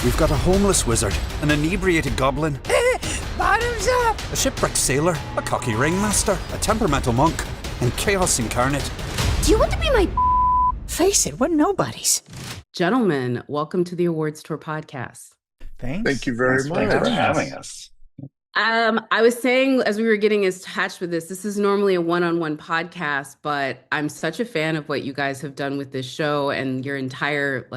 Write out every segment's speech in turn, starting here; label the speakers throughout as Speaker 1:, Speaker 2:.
Speaker 1: We've got a homeless wizard, an inebriated goblin,
Speaker 2: Bottoms up!
Speaker 1: a shipwrecked sailor, a cocky ringmaster, a temperamental monk, and chaos incarnate.
Speaker 2: Do you want to be my... Face it, we're nobodies.
Speaker 3: Gentlemen, welcome to the Awards Tour podcast.
Speaker 4: Thanks.
Speaker 5: Thank you very much
Speaker 4: for
Speaker 5: having us.
Speaker 3: I was saying as we were getting attached with this is normally a one-on-one podcast, but I'm such a fan of what you guys have done with this show and your entire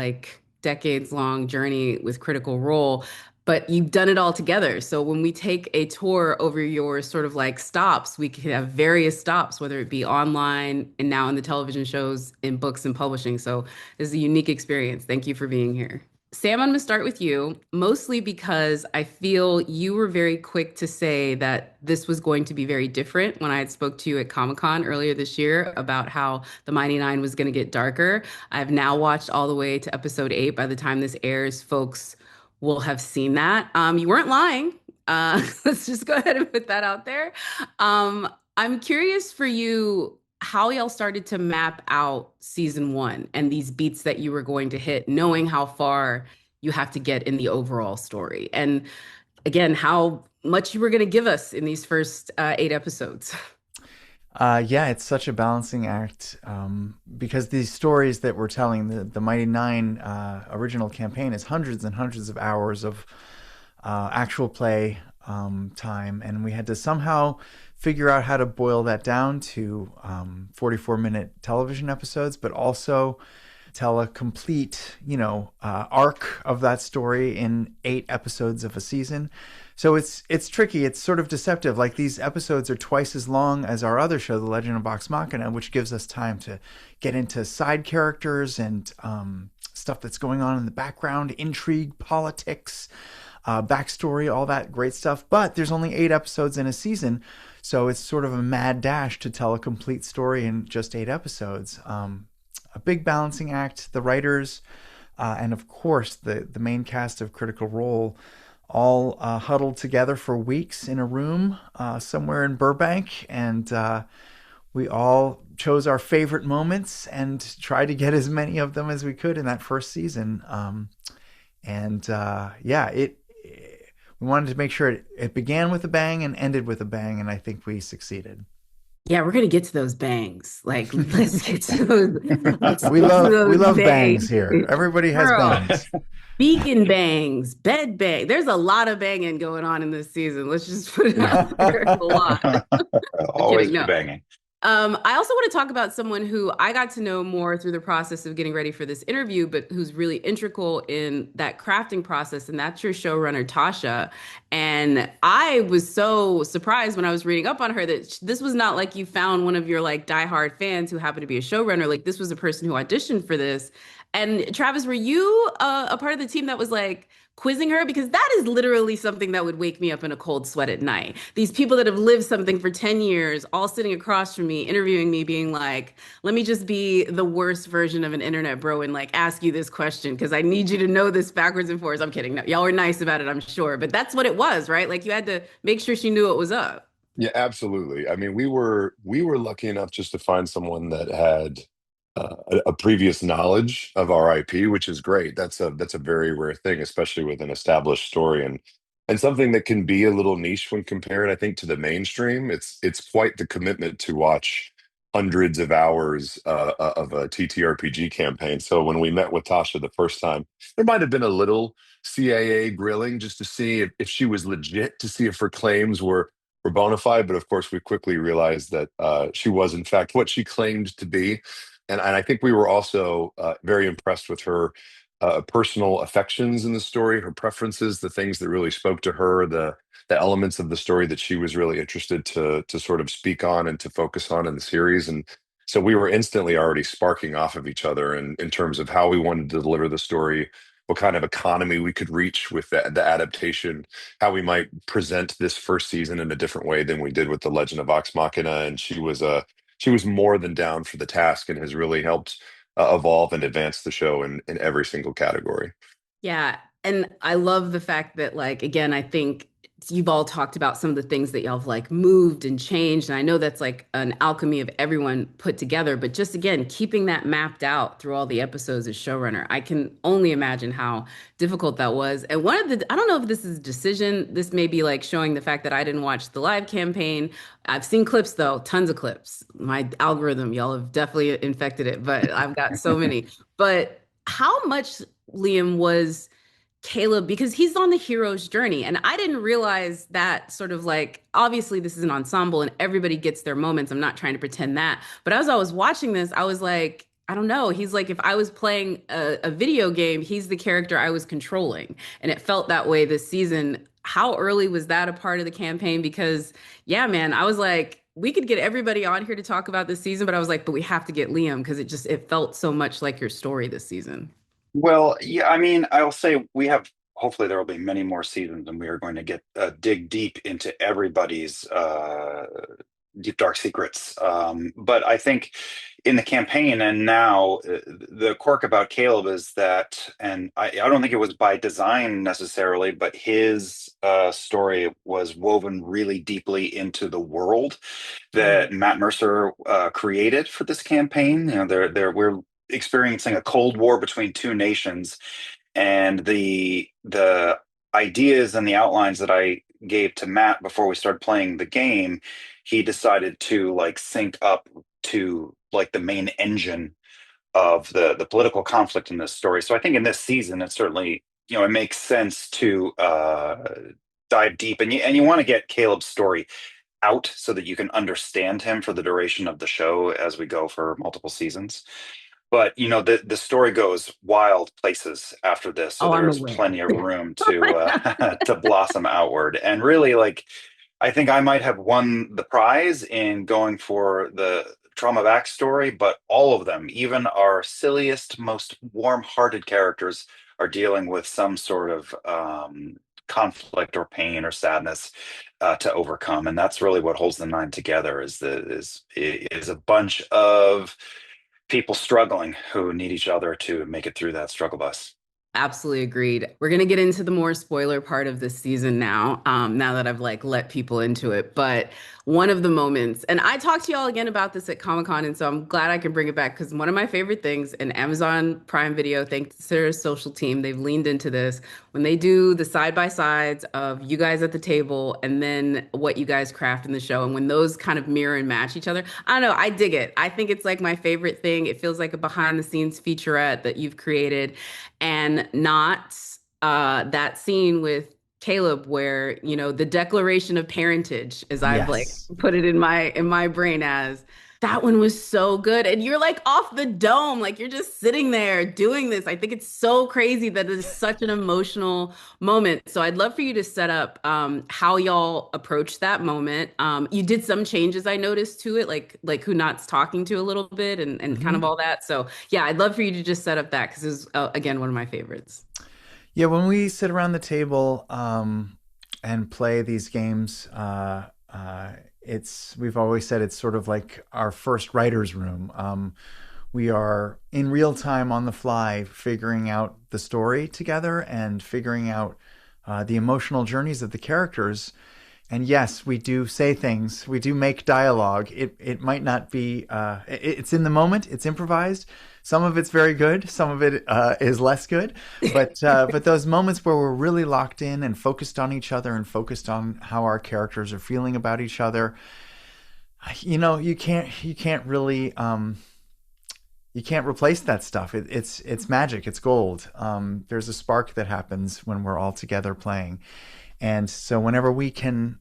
Speaker 3: decades-long journey with Critical Role. But you've done it all together. So when we take a tour over your sort of stops, we can have various stops, whether it be online and now in the television shows, in books and publishing. So this is a unique experience. Thank you for being here. Sam, I'm going to start with you, mostly because I feel you were very quick to say that this was going to be very different when I had spoke to you at Comic-Con earlier this year about how the Mighty Nein was going to get darker. I've now watched all the way to episode 8. By the time this airs, folks will have seen that. You weren't lying. Let's just go ahead and put that out there. I'm curious for you how y'all started to map out season 1 and these beats that you were going to hit, knowing how far you have to get in the overall story. And again, how much you were going to give us in these first 8 episodes.
Speaker 4: Yeah, it's such a balancing act because these stories that we're telling, the Mighty Nein original campaign is hundreds and hundreds of hours of actual play time. And we had to somehow figure out how to boil that down to 44-minute television episodes, but also tell a complete, arc of that story in 8 episodes of a season. So it's tricky. It's sort of deceptive. These episodes are twice as long as our other show, The Legend of Vox Machina, which gives us time to get into side characters and stuff that's going on in the background, intrigue, politics, backstory, all that great stuff. But there's only 8 episodes in a season, so it's sort of a mad dash to tell a complete story in just 8 episodes. A big balancing act. The writers and, of course, the main cast of Critical Role all huddled together for weeks in a room somewhere in Burbank, and we all chose our favorite moments and tried to get as many of them as we could in that first season. We wanted to make sure it began with a bang and ended with a bang, and I think we succeeded.
Speaker 3: Yeah, we're gonna get to those bangs. Let's get to those.
Speaker 4: We love bangs here. Everybody has bangs.
Speaker 3: Beacon bangs, bed bang. There's a lot of banging going on in this season. Let's just put it out there. A lot.
Speaker 5: Always banging.
Speaker 3: I also want to talk about someone who I got to know more through the process of getting ready for this interview, but who's really integral in that crafting process, and that's your showrunner, Tasha. And I was so surprised when I was reading up on her that this was not like you found one of your diehard fans who happened to be a showrunner. This was a person who auditioned for this. And Travis, were you a part of the team that was quizzing her? Because that is literally something that would wake me up in a cold sweat at night. These people that have lived something for 10 years, all sitting across from me, interviewing me, being let me just be the worst version of an internet bro and ask you this question because I need you to know this backwards and forwards. I'm kidding. No, y'all were nice about it, I'm sure. But that's what it was, right? You had to make sure she knew what was up.
Speaker 5: Yeah, absolutely. I mean, we were lucky enough just to find someone that had a previous knowledge of our IP, which is great. That's a very rare thing, especially with an established story and something that can be a little niche when compared, I think, to the mainstream. It's quite the commitment to watch hundreds of hours of a TTRPG campaign. So when we met with Tasha the first time, there might have been a little CAA grilling just to see if she was legit, to see if her claims were bona fide. But of course, we quickly realized that she was, in fact, what she claimed to be. And I think we were also very impressed with her personal affections in the story, her preferences, the things that really spoke to her, the elements of the story that she was really interested to sort of speak on and to focus on in the series. And so we were instantly already sparking off of each other in terms of how we wanted to deliver the story, what kind of economy we could reach with the adaptation, how we might present this first season in a different way than we did with The Legend of Vox Machina. And she was more than down for the task and has really helped evolve and advance the show in every single category.
Speaker 3: Yeah. And I love the fact that, again, I think you've all talked about some of the things that y'all have like moved and changed. And I know that's like an alchemy of everyone put together, but just again, keeping that mapped out through all the episodes as showrunner, I can only imagine how difficult that was. And one of the, I don't know if this is a decision, this may be like showing the fact that I didn't watch the live campaign. I've seen clips though, tons of clips. My algorithm, y'all have definitely infected it, but I've got so many. But how much, Liam, was Caleb, because he's on the hero's journey. And I didn't realize that sort of like, obviously, this is an ensemble and everybody gets their moments. I'm not trying to pretend that. But as I was watching this, I was like, I don't know. He's like, if I was playing a video game, he's the character I was controlling. And it felt that way this season. How early was that a part of the campaign? Because, yeah, man, I was like, we could get everybody on here to talk about this season, but I was like, but we have to get Liam because it felt so much like your story this season.
Speaker 6: Well, yeah, I mean, I'll say we have, hopefully there will be many more seasons and we are going to get dig deep into everybody's deep dark secrets. But I think in the campaign and now, the quirk about Caleb is that, and I don't think it was by design necessarily, but his story was woven really deeply into the world that Matt Mercer created for this campaign. You know, we're experiencing a cold war between two nations, and the ideas and the outlines that I gave to Matt before we started playing the game, he decided to like sync up to like the main engine of the political conflict in this story. So I think in this season, it certainly, it makes sense to dive deep, and you want to get Caleb's story out so that you can understand him for the duration of the show as we go for multiple seasons. But the story goes wild places after this, so
Speaker 3: Oh, I'm
Speaker 6: there's
Speaker 3: aware.
Speaker 6: plenty of room to to blossom outward. And really, like, I think I might have won the prize in going for the trauma backstory, but all of them, even our silliest, most warm-hearted characters, are dealing with some sort of conflict or pain or sadness to overcome, and that's really what holds the nine together. Is a bunch of people struggling who need each other to make it through that struggle bus.
Speaker 3: Absolutely agreed. We're gonna get into the more spoiler part of this season now. Now that I've like let people into it, but one of the moments, and I talked to y'all again about this at Comic-Con, and so I'm glad I can bring it back because one of my favorite things in Amazon Prime Video, thanks to Sarah's social team, they've leaned into this when they do the side by sides of you guys at the table and then what you guys craft in the show, and when those kind of mirror and match each other. I don't know, I dig it. I think it's like my favorite thing. It feels like a behind the scenes featurette that you've created, and not that scene with Caleb where, the declaration of parentage, as I've like
Speaker 4: Yes.
Speaker 3: put it in my brain as, that one was so good. And you're like off the dome, like you're just sitting there doing this. I think it's so crazy that it's such an emotional moment. So I'd love for you to set up how y'all approach that moment. You did some changes I noticed to it, like who Not's talking to a little bit and kind of all that. So yeah, I'd love for you to just set up that because it was again one of my favorites.
Speaker 4: Yeah, when we sit around the table and play these games, we've always said it's sort of like our first writer's room. We are in real time on the fly figuring out the story together and figuring out the emotional journeys of the characters. And yes, we do say things. We do make dialogue. It might not be. It's in the moment. It's improvised. Some of it's very good. Some of it is less good. But those moments where we're really locked in and focused on each other and focused on how our characters are feeling about each other, you can't really you can't replace that stuff. It's magic. It's gold. There's a spark that happens when we're all together playing. And so whenever we can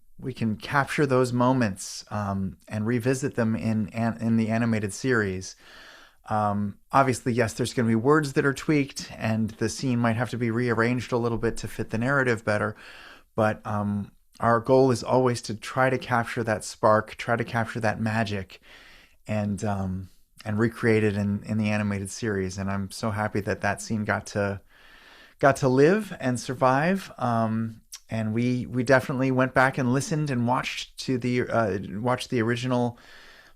Speaker 4: capture those moments and revisit them in the animated series, obviously, yes, there's going to be words that are tweaked and the scene might have to be rearranged a little bit to fit the narrative better. But our goal is always to try to capture that spark, try to capture that magic, and recreate it in the animated series. And I'm so happy that scene got to live and survive. And we definitely went back and listened and watched the original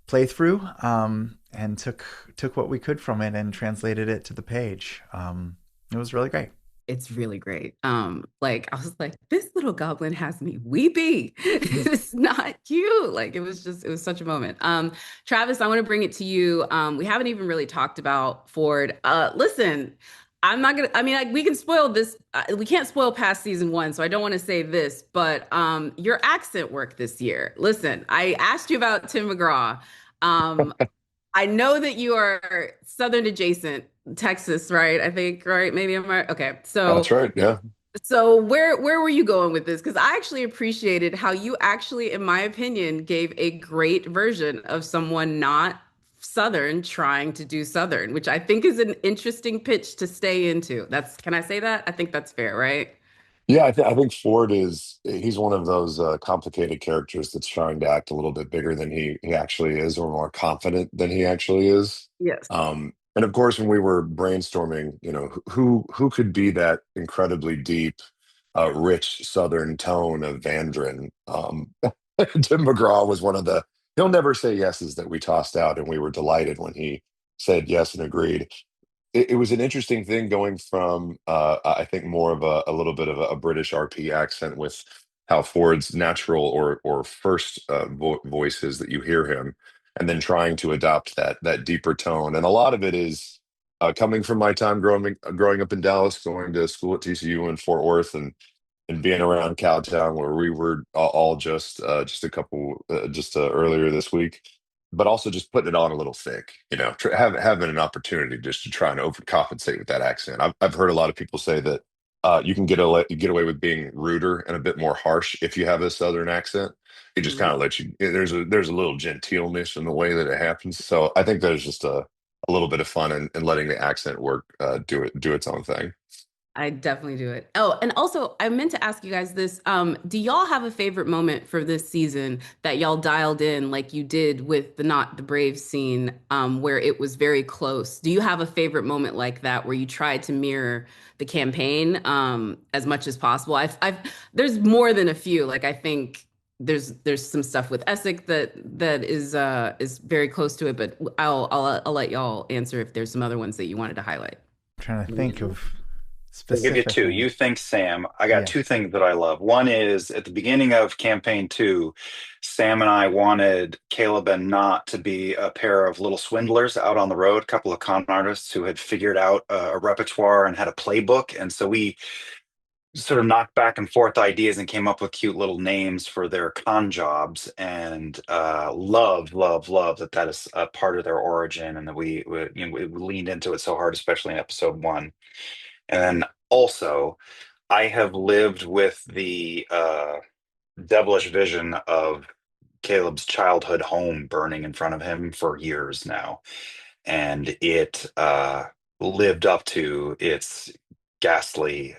Speaker 4: playthrough, and took what we could from it and translated it to the page. It was really great.
Speaker 3: It's really great. Like I was like, this little goblin has me weepy. It's not cute. Like it was such a moment. Travis, I want to bring it to you. We haven't even really talked about Ford. Listen, I'm not gonna, I mean, we can spoil this. We can't spoil past season one, so I don't want to say this, but your accent work this year. Listen, I asked you about Tim McGraw. Um, I know that you are Southern adjacent, Texas, right? I think, right? Maybe I'm right. Okay.
Speaker 5: That's right. Yeah.
Speaker 3: So where were you going with this? Because I actually appreciated how you actually, in my opinion, gave a great version of someone not Southern trying to do Southern, which I think is an interesting pitch to stay into. Can I say that? I think that's fair, right?
Speaker 5: Yeah, I think Ford he's one of those complicated characters that's trying to act a little bit bigger than he actually is, or more confident than he actually is.
Speaker 3: Yes.
Speaker 5: And of course, when we were brainstorming, who could be that incredibly deep, rich Southern tone of Vandrin? Tim McGraw was one of the he'll never say yeses that we tossed out, and we were delighted when he said yes and agreed. It was an interesting thing going from I think more of a little bit of a British RP accent with how Ford's natural or first voices that you hear him, and then trying to adopt that deeper tone. And a lot of it is coming from my time growing up in Dallas, going to school at TCU in Fort Worth, and being around Cowtown where we were all just a couple earlier this week, but also just putting it on a little thick, having an opportunity just to try and overcompensate with that accent. I've heard a lot of people say that you can get away with being ruder and a bit more harsh if you have a Southern accent. It just kind of lets you. There's a little genteelness in the way that it happens. So I think there's just a little bit of fun in letting the accent work do its own thing.
Speaker 3: I definitely do it. Oh, and also I meant to ask you guys this. Do y'all have a favorite moment for this season that y'all dialed in like you did with the Not the Brave scene, where it was very close? Do you have a favorite moment like that where you tried to mirror the campaign as much as possible? There's more than a few. Like I think there's some stuff with Essex that is very close to it, but I'll let y'all answer if there's some other ones that you wanted to highlight.
Speaker 4: I'm trying to think of
Speaker 6: I'll give you
Speaker 4: specific
Speaker 6: two. You
Speaker 4: ones.
Speaker 6: think, Sam. I got
Speaker 4: Yeah.
Speaker 6: two things that I love. One is at the beginning of campaign two, Sam and I wanted Caleb and Not to be a pair of little swindlers out on the road, a couple of con artists who had figured out a repertoire and had a playbook. And so we sort of knocked back and forth ideas and came up with cute little names for their con jobs, and love that is a part of their origin, and that we leaned into it so hard, especially in episode one. And then also, I have lived with the devilish vision of Caleb's childhood home burning in front of him for years now, and it lived up to its ghastly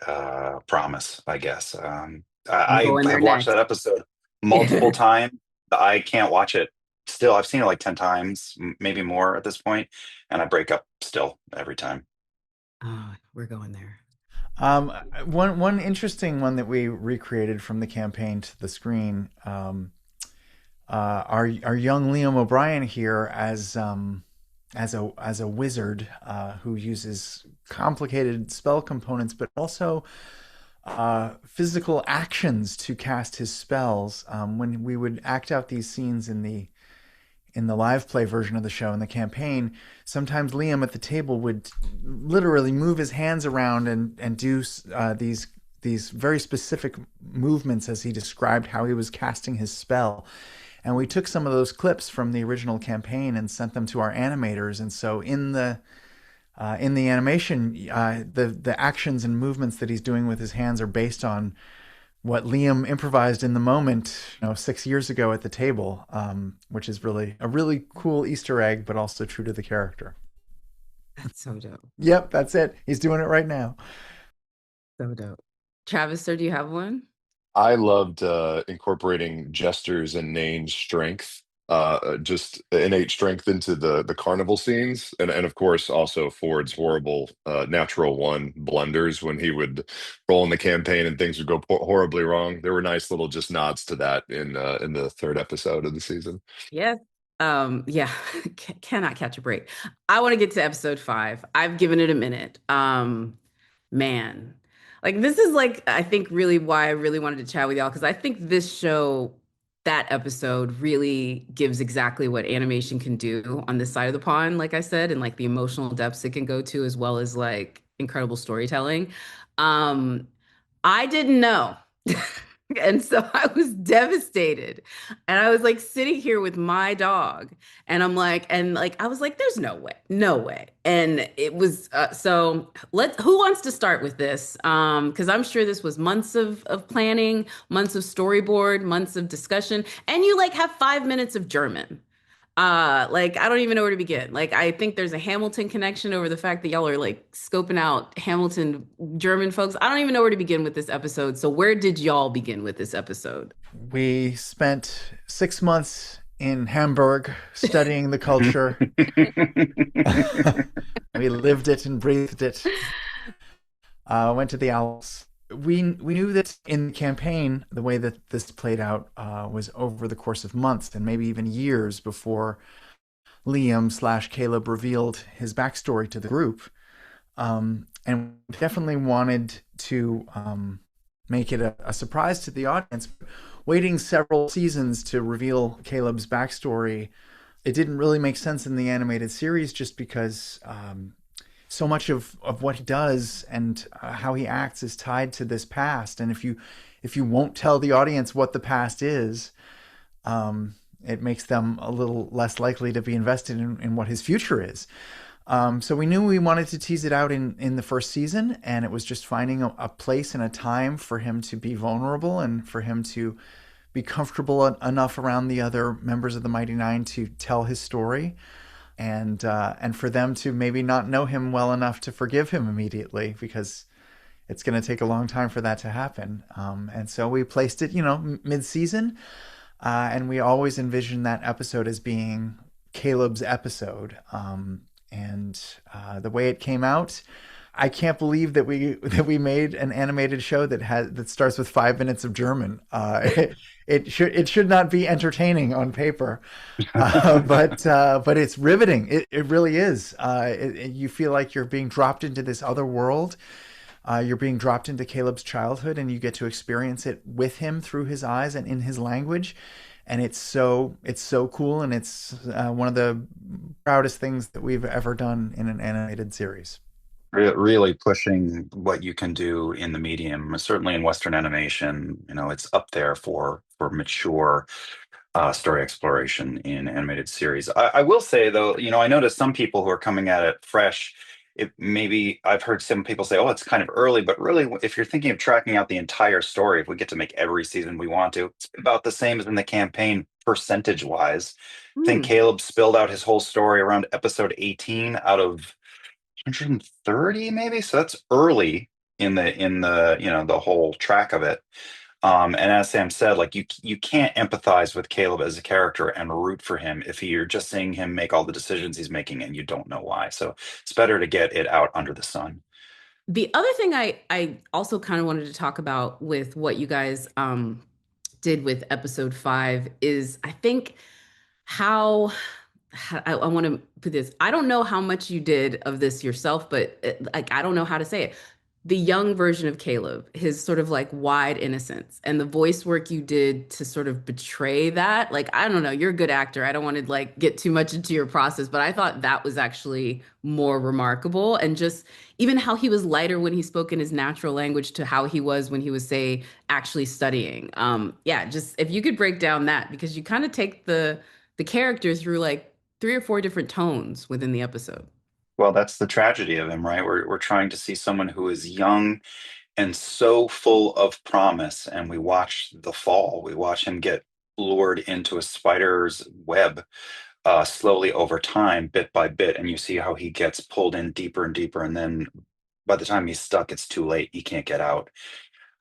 Speaker 6: promise, I guess.
Speaker 3: I'm
Speaker 6: I
Speaker 3: going there
Speaker 6: have watched
Speaker 3: next.
Speaker 6: that episode multiple times. I can't watch it still. I've seen it like 10 times, maybe more at this point, and I break up still every time.
Speaker 3: Oh, we're going there.
Speaker 4: One interesting one that we recreated from the campaign to the screen. Our young Liam O'Brien here as a wizard who uses complicated spell components, but also physical actions to cast his spells. When we would act out these scenes in the live play version of the show in the campaign, sometimes Liam at the table would literally move his hands around and do these very specific movements as he described how he was casting his spell. And we took some of those clips from the original campaign and sent them to our animators. And so in the animation, the actions and movements that he's doing with his hands are based on what Liam improvised in the moment, 6 years ago at the table, which is really a really cool Easter egg, but also true to the character.
Speaker 3: That's so dope.
Speaker 4: Yep, that's it. He's doing it right now.
Speaker 3: So dope. Travis, sir, do you have one?
Speaker 5: I loved incorporating Jester's and Nain's strength, just innate strength into the carnival scenes, and of course also Ford's horrible natural one blunders when he would roll in the campaign and things would go horribly wrong. There were nice little just nods to that in the third episode of the season.
Speaker 3: Yes. Yeah, cannot catch a break. I want to get to episode 5. I've given it a minute. Man. Like this is like I think really why I really wanted to chat with y'all because I think this show, that episode really gives exactly what animation can do on this side of the pond, like I said, and like the emotional depths it can go to, as well as like incredible storytelling. Um, I didn't know. And so I was devastated. And I was like sitting here with my dog and like I was like there's no way. No way. And it was so let's who wants to start with this? Because I'm sure this was months of planning, months of storyboard, months of discussion, and you like have 5 minutes of German. Like I don't even know where to begin. Like I think there's a Hamilton connection over the fact that y'all are like scoping out Hamilton German folks. I don't even know where to begin with this episode. So where did y'all begin with this episode?
Speaker 4: We spent 6 months in Hamburg studying the culture. We lived it and breathed it. Went to the Alps. We knew that in the campaign, the way that this played out was over the course of months and maybe even years before Liam/Caleb revealed his backstory to the group. And we definitely wanted to make it a surprise to the audience. Waiting several seasons to reveal Caleb's backstory, it didn't really make sense in the animated series just because so much of what he does and how he acts is tied to this past. And if you won't tell the audience what the past is, it makes them a little less likely to be invested in what his future is. So we knew we wanted to tease it out in the first season, and it was just finding a place and a time for him to be vulnerable and for him to be comfortable enough around the other members of the Mighty Nein to tell his story. And for them to maybe not know him well enough to forgive him immediately, because it's going to take a long time for that to happen. And so we placed it, mid-season, and we always envisioned that episode as being Caleb's episode. And the way it came out, I can't believe that we made an animated show that starts with 5 minutes of German. It should not be entertaining on paper, but it's riveting. It really is. You feel like you're being dropped into this other world. You're being dropped into Caleb's childhood, and you get to experience it with him through his eyes and in his language. And it's so cool, and it's one of the proudest things that we've ever done in an animated series.
Speaker 6: Really pushing what you can do in the medium, certainly in Western animation. It's up there for mature story exploration in animated series. I will say though, I noticed some people who are coming at it fresh. Maybe I've heard some people say, "Oh, it's kind of early," but really, if you're thinking of tracking out the entire story, if we get to make every season we want to, it's about the same as in the campaign percentage-wise. I think Caleb spilled out his whole story around episode 18 out of 130 maybe, so that's early in the whole track of it. And as Sam said, like you can't empathize with Caleb as a character and root for him if you're just seeing him make all the decisions he's making and you don't know why. So it's better to get it out under the sun.
Speaker 3: The other thing I also kind of wanted to talk about with what you guys did with episode 5 is I think how I want to put this. I don't know how much you did of this yourself, but like I don't know how to say it. The young version of Caleb, his sort of like wide innocence and the voice work you did to sort of betray that. Like, I don't know, you're a good actor. I don't want to like get too much into your process, but I thought that was actually more remarkable. And just even how he was lighter when he spoke in his natural language to how he was when he was, say, actually studying. Yeah, just if you could break down that, because you kind of take the character through like 3 or 4 different tones within the episode.
Speaker 6: Well, that's the tragedy of him, right? We're trying to see someone who is young and so full of promise, and we watch the fall. We watch him get lured into a spider's web slowly over time, bit by bit, and you see how he gets pulled in deeper and deeper, and then by the time he's stuck, it's too late. He can't get out.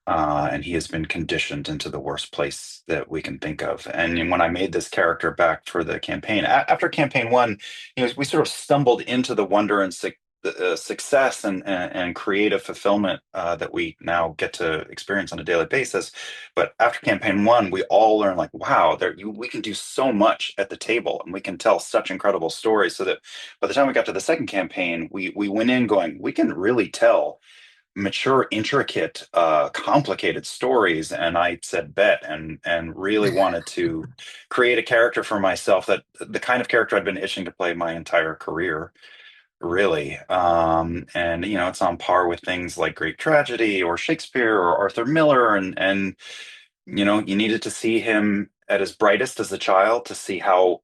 Speaker 6: And he has been conditioned into the worst place that we can think of. And when I made this character back for the campaign, after campaign 1, we sort of stumbled into the wonder and success and creative fulfillment that we now get to experience on a daily basis. But after campaign 1, we all learn like, wow, we can do so much at the table, and we can tell such incredible stories. So that by the time we got to the second campaign, we went in going, we can really tell mature, intricate, complicated stories. And I said bet, and really wanted to create a character for myself, that the kind of character I'd been itching to play my entire career, really. And it's on par with things like Greek tragedy or Shakespeare or Arthur Miller, and you needed to see him at his brightest as a child to see how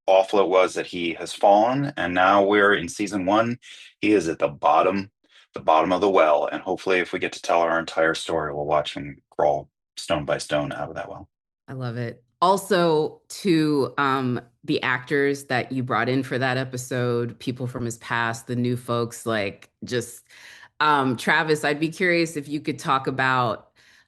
Speaker 6: awful it was that he has fallen. And now we're in season one. He is at the bottom of the well. And hopefully, if we get to tell our entire story, we'll watch him crawl stone by stone out of that well.
Speaker 3: I love it. Also, to the actors that you brought in for that episode, people from his past, the new folks, like just Travis, I'd be curious if you could talk about.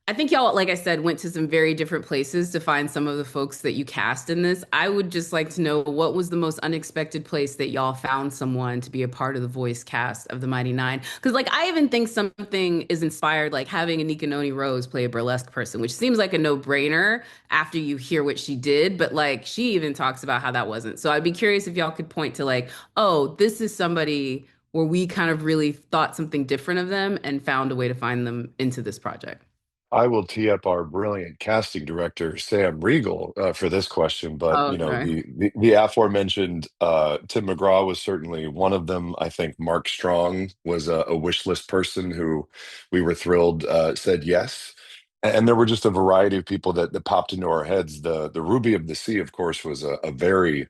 Speaker 3: I think y'all, like I said, went to some very different places to find some of the folks that you cast in this. I would just like to know, what was the most unexpected place that y'all found someone to be a part of the voice cast of the Mighty Nein? Because like I even think something is inspired, like having Anika Noni Rose play a burlesque person, which seems like a no-brainer after you hear what she did. But like she even talks about how that wasn't. So I'd be curious if y'all could point to like, oh, this is somebody where we kind of really thought something different of them and found a way to find them into this project.
Speaker 5: I will tee up our brilliant casting director, Sam Riegel, for this question. But
Speaker 3: Oh, okay.
Speaker 5: the aforementioned Tim McGraw was certainly one of them. I think Mark Strong was a wish list person who we were thrilled said yes. And there were just a variety of people that popped into our heads. The Ruby of the Sea, of course, was a very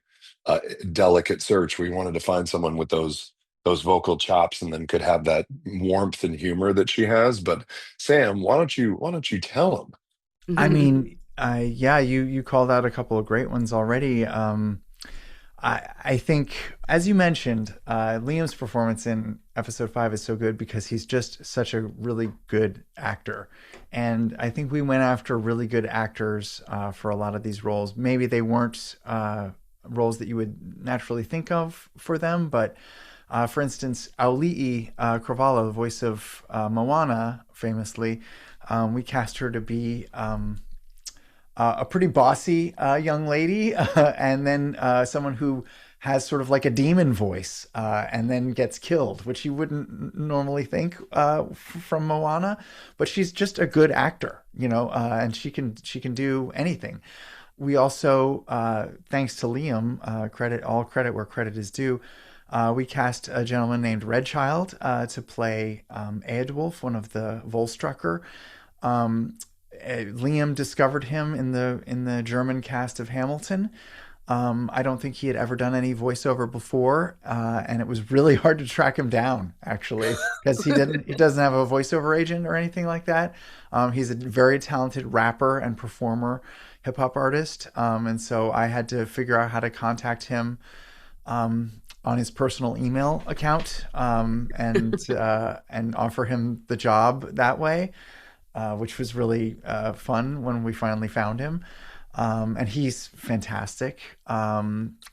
Speaker 5: delicate search. We wanted to find someone with those vocal chops, and then could have that warmth and humor that she has. But Sam, why don't you tell them?
Speaker 4: I mean, yeah, you called out a couple of great ones already. I think, as you mentioned, Liam's performance in episode 5 is so good because he's just such a really good actor. And I think we went after really good actors for a lot of these roles. Maybe they weren't roles that you would naturally think of for them, but for instance, Auli'i Cravalho, the voice of Moana, famously, we cast her to be a pretty bossy young lady, and then someone who has sort of like a demon voice, and then gets killed, which you wouldn't normally think from Moana. But she's just a good actor, and she can do anything. We also, thanks to Liam, all credit where credit is due. We cast a gentleman named Red Child to play Eadwulf, one of the Volstrucker. Liam discovered him in the German cast of Hamilton. I don't think he had ever done any voiceover before, and it was really hard to track him down, actually, because he doesn't have a voiceover agent or anything like that. He's a very talented rapper and performer, hip hop artist, and so I had to figure out how to contact him on his personal email account, and offer him the job that way, which was really fun when we finally found him. And he's fantastic.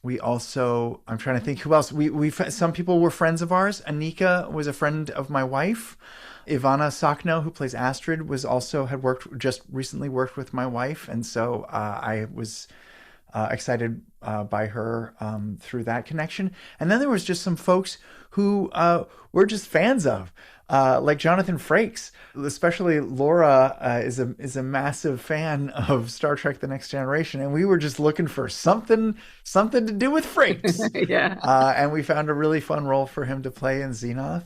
Speaker 4: We also, I'm trying to think who else. We some people were friends of ours. Anika was a friend of my wife. Ivana Sakno, who plays Astrid, had just recently worked with my wife, and so I was excited by her through that connection. And then there was just some folks who we're just fans of, like Jonathan Frakes. Especially Laura is a massive fan of Star Trek: The Next Generation, and we were just looking for something to do with Frakes.
Speaker 3: Yeah.
Speaker 4: And we found a really fun role for him to play in Xenoth.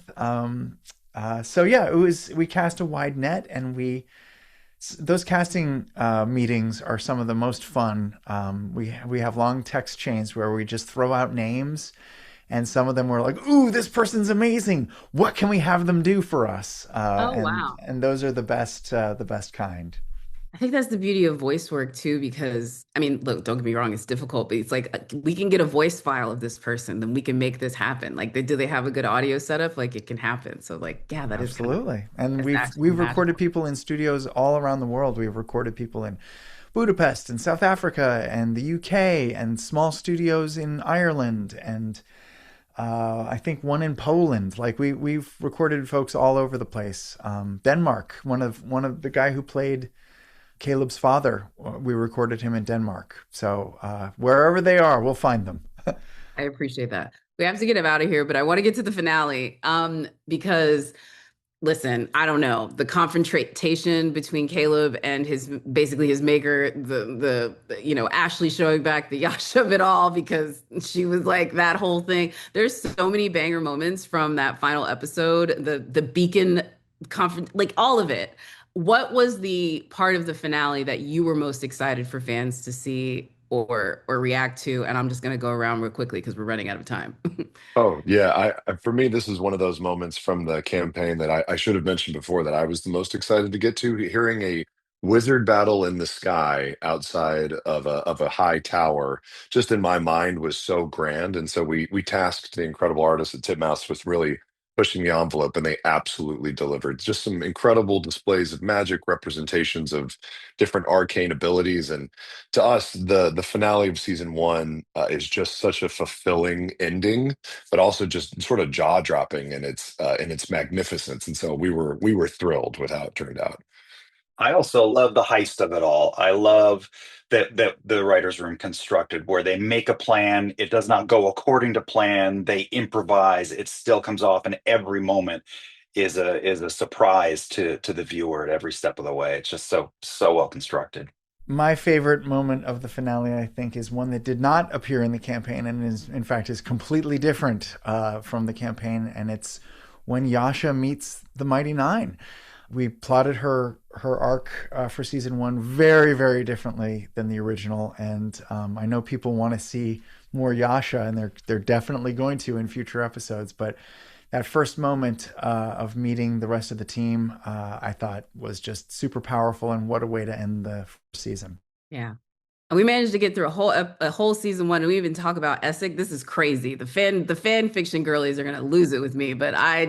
Speaker 4: So yeah, we cast a wide net, and those casting meetings are some of the most fun. We have long text chains where we just throw out names, and some of them were like, "Ooh, this person's amazing! What can we have them do for us?"
Speaker 3: Wow.
Speaker 4: And those are the best kind.
Speaker 3: I think that's the beauty of voice work too, because I mean, look, don't get me wrong, it's difficult, but it's like we can get a voice file of this person, then we can make this happen. Like, do they have a good audio setup? Like, it can happen. So, like, yeah, that is
Speaker 4: absolutely. And
Speaker 3: that's
Speaker 4: we've
Speaker 3: magical.
Speaker 4: recorded people in studios all around the world. We've recorded people in Budapest and South Africa and the UK, and small studios in Ireland, and I think one in Poland. Like we've recorded folks all over the place. Denmark, one of the guy who played Caleb's father, we recorded him in Denmark. So wherever they are, we'll find them.
Speaker 3: I appreciate that. We have to get him out of here, but I want to get to the finale because listen, I don't know. The confrontation between Caleb and his maker, Ashley showing back the Yasha of it all because she was like that whole thing. There's so many banger moments from that final episode. The beacon like all of it. What was the part of the finale that you were most excited for fans to see or react to? And I'm just gonna go around real quickly because we're running out of time.
Speaker 5: Oh yeah, for me this is one of those moments from the campaign that I should have mentioned before that I was the most excited to get to. Hearing a wizard battle in the sky outside of a high tower, just in my mind was so grand, and so we tasked the incredible artists at Titmouse with really pushing the envelope, and they absolutely delivered. Just some incredible displays of magic, representations of different arcane abilities, and to us, the finale of season one is just such a fulfilling ending, but also just sort of jaw dropping in its magnificence. And so we were thrilled with how it turned out.
Speaker 6: I also love the heist of it all. I love that the writers' room constructed where they make a plan, it does not go according to plan, they improvise, it still comes off, and every moment is a surprise to the viewer at every step of the way. It's just so well constructed.
Speaker 4: My favorite moment of the finale, I think, is one that did not appear in the campaign and in fact, is completely different from the campaign. And it's when Yasha meets the Mighty Nein. We plotted her arc for season one very, very differently than the original. And I know people want to see more Yasha, and they're definitely going to in future episodes. But that first moment of meeting the rest of the team, I thought was just super powerful, and what a way to end the season.
Speaker 3: Yeah. And we managed to get through a whole season one, and we even talk about Essek. This is crazy. The fan fiction girlies are gonna lose it with me, but I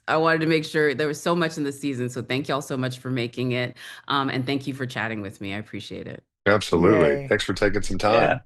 Speaker 3: wanted to make sure there was so much in the season. So thank y'all so much for making it, and thank you for chatting with me. I appreciate it.
Speaker 5: Absolutely.
Speaker 4: Yay.
Speaker 5: Thanks for taking some time.
Speaker 6: Yeah.